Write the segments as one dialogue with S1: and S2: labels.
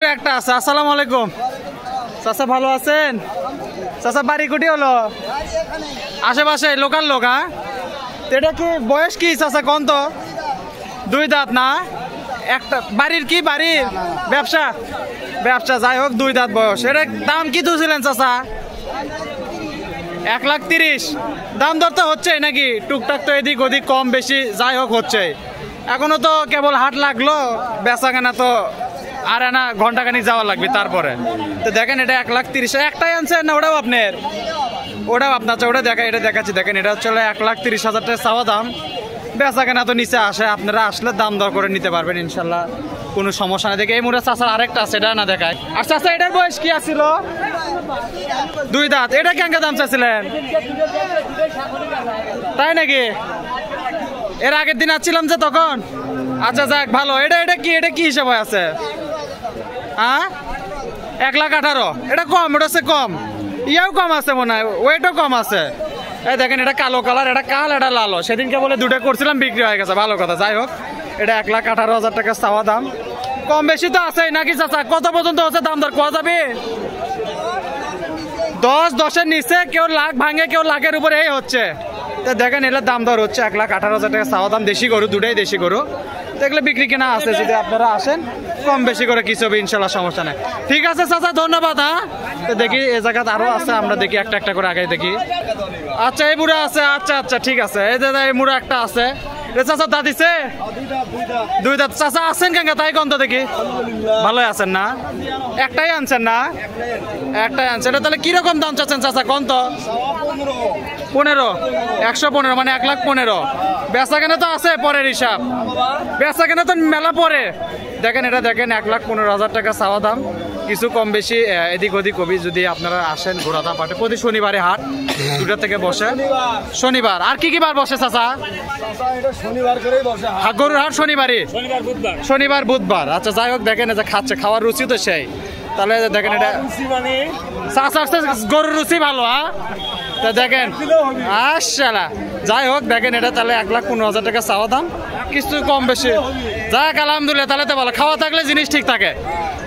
S1: মুড়ে একটা আছে। আসসালামু আলাইকুম চাচা, ভালো আছেন? চাচা বাড়ি কুটি হলো? আশেপাশে লোকাল লোক? হ্যাঁ, এটা কি বয়স কি চাচা কোন তো? 2 দাঁত না? একটা বাড়ির কি বাড়ির ব্যবসা? ব্যবসা, যাই হোক 2 দাঁত বয়স। এটার দাম কি দিয়েছিলেন চাচা? 1,30,000। দাম দর তো হচ্ছে নাকি টুকটাক, তো এদিক ওদিক কম বেশি যাই হোক হচ্ছে। এখনো তো কেবল হাট লাগলো, বেচা কেনা তো আর না ঘন্টাখানিক যাওয়া লাগবে তারপরে। তো দেখেন এটা 1,30,000। একটাই আনছেন না ওটাও আপনার? ওটাও আপনার। ওটা দেখা, এটা দেখাচ্ছি দেখেন, এটা হচ্ছে 1,30,000 টাকা চাওয়া দাম। বেচা কেনা তো নিচে আসে, আপনারা আসলে দাম দর করে নিতে পারবেন ইনশাল্লাহ, কোনো সমস্যা নেই। দেখে এই মুড়ে চাচার আরেকটা আছে, এটা না দেখায়। আর চাচা এটার বয়স কি আছিল? 2 দাঁত। এটা কেঙ্কা দাম চাইছিলেন? তাই নাকি? এর আগের দিন আসছিলাম যে তখন। আচ্ছা যাক ভালো। এটা কি হিসাবে আছে? হ্যাঁ 1,18,000। এটা কম, এটা হচ্ছে কম, ইয়াও কম আছে মনে হয়, ওয়েটও কম আছে। এই দেখেন এটা কালো কালার, এটা কাল, এটা লালো। সেদিনকে বলে 2টা করছিলাম, বিক্রি হয়ে গেছে, ভালো কথা। যাই হোক এটা 1,18,000 টাকা চাওয়া দাম। কম বেশি তো আছে নাকি চাচা? কত পর্যন্ত হচ্ছে দাম দর কোয়া যাবে? 10-10-এর নিচে, কেউ লাখ ভাঙে, কেউ লাখের উপরে এই হচ্ছে। তো দেখেন এটার দাম দর হচ্ছে 1,18,000 টাকা চাওয়া দাম। দেশি গরু, 2টাই দেশি গরু। দেখলে বিক্রি কেনা আছে, যদি আপনারা আসেন কম বেশি করে কিছু হবে ইনশাল্লাহ, সমস্যা নেই। ঠিক আছে চাচা, ধন্যবাদ। হ্যাঁ, তো দেখি এ জায়গাতে আরো আছে, আমরা দেখি একটা একটা করে আগে দেখি। আচ্ছা এই মুড়া আছে, আচ্ছা ঠিক আছে। এই দাদা এই মুড়া একটা আছে। চাচা দাঁত দিছে? 2 দাঁত। চাচা আছেন কেন তাই কন্ত দেখি? ভালোই আছেন না? একটাই আনছেন না? একটাই আনছেন। তাহলে কিরকম দাম চাচ্ছেন চাচা কন্ত? 15। 115 মানে 1,15,000। বেচা কেনা তো আছে পরের হিসাব, বেচা কেনা তো মেলা পরে। দেখেন এটা দেখেন 1,15,000 টাকা চাওয়া দাম। কিছু কম বেশি এদিক ওদিক কবি, যদি আপনারা আসেন ঘোড়াদা পাটে। প্রতি শনিবারে হাট 2টা থেকে বসে। শনিবার আর কি বার বসে চাচা? গরুর হাট শনিবার বুধবার। আচ্ছা যাই হোক দেখেন এটা খাচ্ছে, খাওয়ার রুচি তো সেই। তাহলে দেখেন এটা চাচা গরুর রুচি ভালো। হ্যাঁ, তা দেখেন আশালা। যাই হোক দেখেন এটা তাহলে 1,15,000 টাকা চাওয়া দাম। কিছু কম বেশি যাক আলহামদুলিল্লাহ, তাহলে তো ভালো। খাওয়া থাকলে জিনিস ঠিক থাকে।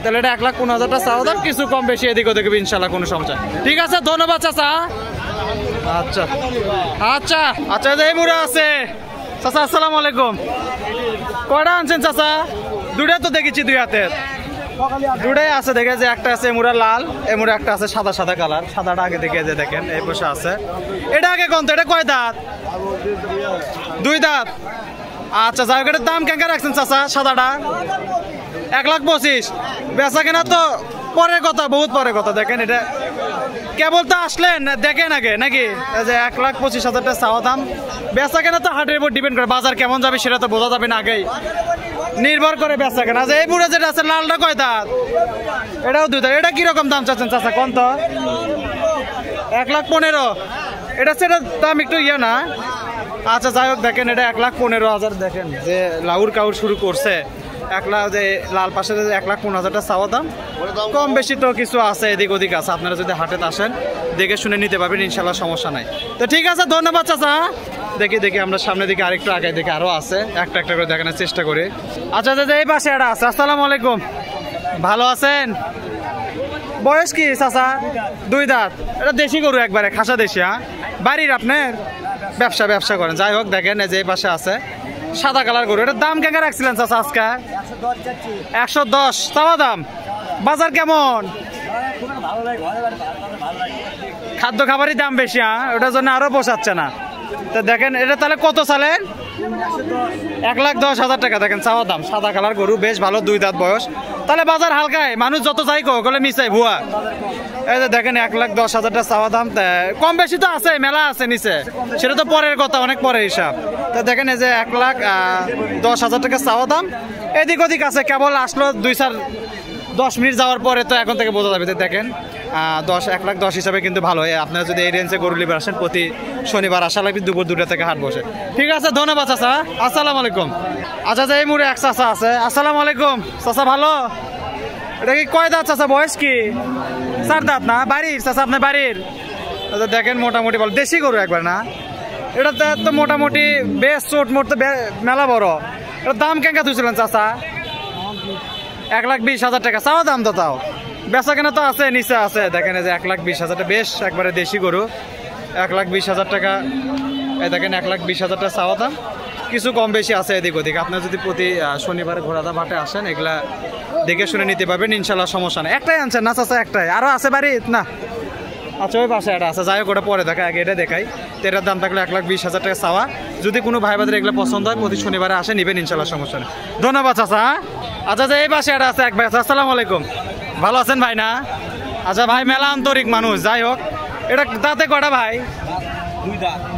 S1: তাহলে এটা 1,15,000 টাকা চাওয়া দাম। কিছু কম বেশি এদিক ওদিক ইনশাল্লাহ, কোনো সমস্যা। ঠিক আছে, ধন্যবাদ চাচা। আচ্ছা আচ্ছা আচ্ছা এই মুড়া আছে চাচা। আসসালামু আলাইকুম। কয়টা আনছেন চাচা? 2টা তো দেখেছি 2 হাতের। 2টাই আছে, দেখে যে একটা আছে এমুরা লাল, এমুরা একটা আছে সাদা সাদা কালার। সাদাটা আগে দেখে যে দেখেন এই বসে আছে। এটা আগে কোন তো? এটা কয় দাঁত? 2 দাঁত। আচ্ছা যাই হোক এটার দাম কেন রাখছেন চাচা? সাদাটা 1,25,000। বেচা কেনা তো পরের কথা, বহুত পরের কথা। দেখেন এটা কেবল তো আসলেন দেখেন আগে নাকি? যে 1,25,000 টাকা চাওয়া দাম। বেচা কেনা তো হাটের উপর ডিপেন্ড করে, বাজার কেমন যাবে সেটা তো বোঝা যাবে না, আগেই নির্ভর করে বেচা কেনা। যে এই বুড়ে যেটা আছে লালটা কয় দাঁত? এটাও 2 দাঁত। এটা কিরকম দাম চাচ্ছেন চাচা কোন তো? 1,15,000। এটা সেটার দাম একটু ইয়ে না? আচ্ছা যাই হোক দেখেন এটা 1,15,000। দেখেন যে লাউর কাউর শুরু করছে। যে লাল পাশে 1,15,000 টাকা চাওয়া দাম। কম বেশি তো কিছু আছে, এদিক ওদিক আছে। আপনারা যদি হাটেতে আসেন দেখে শুনে নিতে পারবেন ইনশাল্লাহ, সমস্যা নাই। তো ঠিক আছে, ধন্যবাদ চাচা। দেখি আমরা সামনে দিকে আরেকটু আগে দেখে আরো আছে, একটা একটা করে দেখানোর চেষ্টা করি। আচ্ছা আচ্ছা এই পাশে একটা আছে। আসসালামু আলাইকুম, ভালো আছেন? বয়স কি চাচা? 2 দাঁত। এটা দেশি গরু একবারে খাসা দেশি। হ্যাঁ, বাড়ির আপনার? ব্যবসা করেন। যাই হোক দেখেন যে এই পাশে আছে সাদা কালার গরু। এটার দাম কেন রাখছিলেন চাচা আজকে? 110 চাওয়া দাম। বাজার কেমন? খাদ্য খাবারই দাম বেশি। হ্যাঁ, ওটার জন্য আরো পোষাচ্ছে না। তো দেখেন এটা তাহলে কত চালেন? 1,10,000 টাকা। দেখেন চাওয়া দাম। সাদা কালার গরু, বেশ ভালো, 2 দাঁত বয়স। তাহলে বাজার হালকায়, মানুষ যত চাই কলে মিশাই ভুয়া। এই যে দেখেন 1,10,000 টাকা চাওয়া দাম। কম বেশি তো আছে, মেলা আছে নিচে, সেটা তো পরের কথা, অনেক পরের হিসাব। তো দেখেন এই যে 1,10,000 টাকা চাওয়া দাম। এদিক ওদিক আছে, কেবল আসলো 2-10 মিনিট যাওয়ার পরে তো এখন থেকে বোঝা যাবে। দেখেন 1,10,000 হিসাবে কিন্তু ভালো। আপনারা যদি এই রেঞ্জে গরু লিবার আসেন, প্রতি শনিবার আসা লাগবে, দুপুর 2টা থেকে হাট বসে। ঠিক আছে, ধন্যবাদ চাচা। আসসালামু আলাইকুম। আচ্ছা এই মুড়ে এক চাচা আছে। আসসালামু আলাইকুম চাচা, ভালো? এটা কি কয় দাঁত চাচা? বয়স কি? 4 দাঁত না? বাড়ির চাচা আপনার বাড়ির? আচ্ছা দেখেন মোটামুটি ভালো, দেশি গরু একবার না? এটা তো মোটামুটি বেশ চোট মোট তো মেলা বড়। এটার দাম কেঙ্কা তুলছিলেন চাচা? 1,20,000 টাকা চাওয়া দাম তো, তাও বেচা কেনা তো আছে, নিচে আছে দেখেন এই যে 1,20,000 টাকা, বেশ একবারে দেশি গরু। 1,20,000 টাকা, এই দেখেন 1,20,000 টাকা চাওয়া দাম, কিছু কম বেশি আছে এদিক ওদিক। আপনার যদি প্রতি শনিবারে ঘোড়াদা বাটে আসেন এগুলা দেখে শুনে নিতে পারবেন ইনশাল্লাহ, সমস্যা নেই। একটাই আনছেন না চাচা? একটাই, আরও আছে বাড়ি না? আচ্ছা ওই পাশে এটা আছে, যাই হোক ওটা পরে দেখা, আগে এটা দেখাই। তো এটার দাম থাকলে 1,20,000 টাকা চাওয়া। যদি কোনো ভাই বাদের এগুলো পছন্দ হয় প্রতি শনিবারে আসে নেবেন ইনশাল্লাহ, সমস্যা নেই। ধন্যবাদ চাচা। আচ্ছা যে এই পাশে এটা আছে এক ভাই আছে, আসসালামু আলাইকুম, ভালো আছেন ভাই না? আচ্ছা ভাই মেলা আন্তরিক মানুষ, যাই হোক এটা দাঁতে কটা ভাই?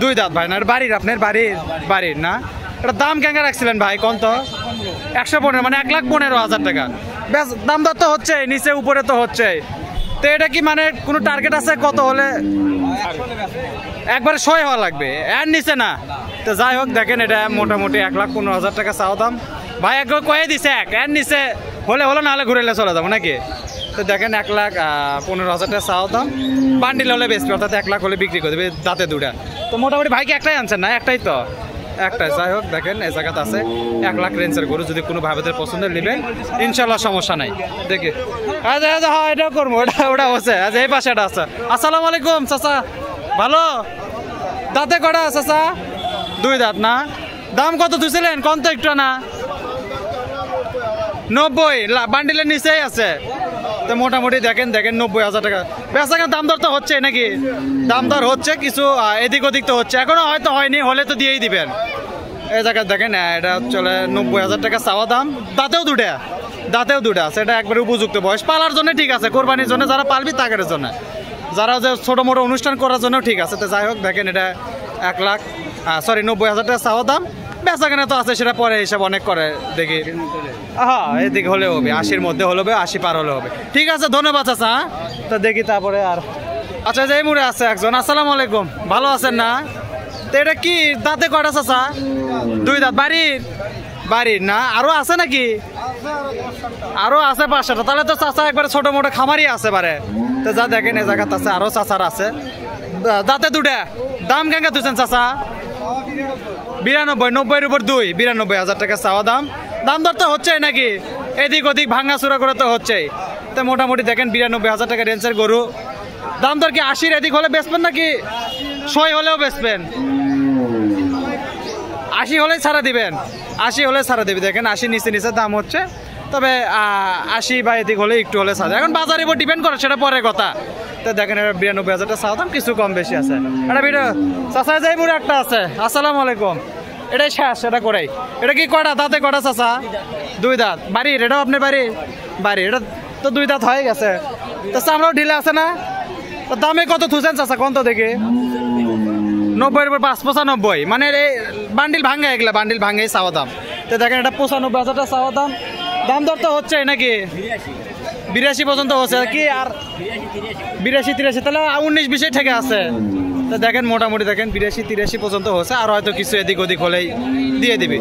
S1: দুই দাঁত ভাই না? এটা বাড়ির, আপনার বাড়ির না? এটা দাম কেন রাখছিলেন ভাই কোন তো? 115, মানে 1,15,000 টাকা। বেশ দাম দর তো হচ্ছে, নিচে উপরে তো হচ্ছে। তো এটা কি মানে কোনো টার্গেট আছে কত হলে? একবারে 100 হওয়া লাগবে, এর নিচে না? তো যাই হোক দেখেন এটা মোটামুটি 1,15,000 টাকা চাওয়া দাম। ভাই একবার কয়ে দিছে এর নিচে হলে হলো, নাহলে ঘুরে চলে যাবো নাকি? তো দেখেন 1,15,000 টাকা চাওয়া দাম। বান্ডিল হলে বেশি, অর্থাৎ 1 লাখ হলে বিক্রি করে দেবে দাঁতে দুটা। তো মোটামুটি ভাইকে একটাই আনছেন না? একটাই তো, একটাই। যাই হোক দেখেন এই জায়গাতে আছে 1 লাখ রেঞ্জের গরু, যদি কোনো ভাইদের পছন্দের নেবেন ইনশাল্লাহ, সমস্যা নাই। দেখি আচ্ছা হ্যাঁ এটাও করবো, ওটা হচ্ছে। আচ্ছা এই পাশে এটা আছে। আসসালামু আলাইকুম চাচা, ভালো? দাঁতে কটা চাচা? 2 দাঁত না? দাম কত ধুছিলেন কোন তো একটু না? 90, বান্ডিলের নিচেই আছে। তো মোটামুটি দেখেন 90,000 টাকা বেচা কেনা। দাম দর তো হচ্ছে নাকি? দাম দর হচ্ছে, কিছু এদিক ওদিক তো হচ্ছে, এখনো হয়তো হয়নি, হলে তো দিয়েই দিবেন। এই জায়গায় দেখেন এটা চলে 90,000 টাকা চাওয়া দাম। দাঁতেও দুটা আছে, এটা একবারে উপযুক্ত বয়স পালার জন্য, ঠিক আছে। কোরবানির জন্য যারা পালবি তাদের জন্য, যারা যে ছোটো মোটো অনুষ্ঠান করার জন্য ঠিক আছে। তো যাই হোক দেখেন এটা 90,000 টাকা চাওয়া দাম। বেচা কেনা তো আছে, সেটা পরে হিসাব অনেক করে দেখি। হ্যাঁ এদিকে হলে হবে, 80-র মধ্যে হলে হবে, 80 পার হলে হবে। ঠিক আছে ধন্যবাদ চাচা। তো দেখি তারপরে আর। আচ্ছা যে এই মুড়ে আছে একজন, আসসালামু আলাইকুম, ভালো আছেন না? তো এটা কি দাঁতে কটা চাচা? 2 দাঁত, বাড়ির না? আরো আছে নাকি? আরো আছে 5-6টা, তাহলে তো চাচা একবারে ছোট মোটো খামারি আছে বারে। তো যা দেখেন এই জায়গাতে আছে আরো চাচার আছে, দাঁতে দুটা। দাম কেন তুলছেন চাচা? 92, 90-এর উপর 2, 92,000 টাকা চাওয়া দাম। দাম দর তো হচ্ছে নাকি? এদিক ওদিক ভাঙা চুরা করে তো হচ্ছেই। তো মোটামুটি দেখেন 92,000 টাকা রেঞ্জের গরু। দাম দর কি 80-র এদিক হলে বেচবেন নাকি 100 হলেও বেচবেন? 80 হলেই ছাড়া দিবেন? 80 হলে ছাড়া দিবি। দেখেন 80 নিচে দাম হচ্ছে, তবে 80 বা এদিক হলে একটু হলে ছাড়া। এখন বাজারের উপর ডিপেন্ড করে, সেটা পরের কথা। তো দেখেন 92,000 টাকা চাওয়া দাম, কিছু কম বেশি আছে। এটা ভিডিও চাচা যাই বুড়ো একটা আছে, আসসালামু আলাইকুম, এটাই শেষ, এটা করেই। এটা কি কটা দাঁতে কটা চাচা? 2 দাঁত, বাড়ির? এটাও আপনার বাড়ির? এটা তো 2 দাঁত হয়ে গেছে। তো চামড়াও ঢিলে আছে না? তো দামে কত থুছেন চাচা কোন তো দেখি? 90-এর উপর 595, মানে এই বান্ডিল ভাঙে, এগুলা বান্ডিল ভাঙেই চাওয়া দাম। তো দেখেন এটা 95,000 টাকা চাওয়া দাম। দাম দর তো হচ্ছে নাকি 82 পর্যন্ত হচ্ছে কি? আর 82-83, তাহলে 19-20 থেকে আছে। তো দেখেন মোটামুটি দেখেন 82-83 পর্যন্ত হচ্ছে, আর হয়তো কিছু এদিক ওদিক হলেই দিয়ে দিবি।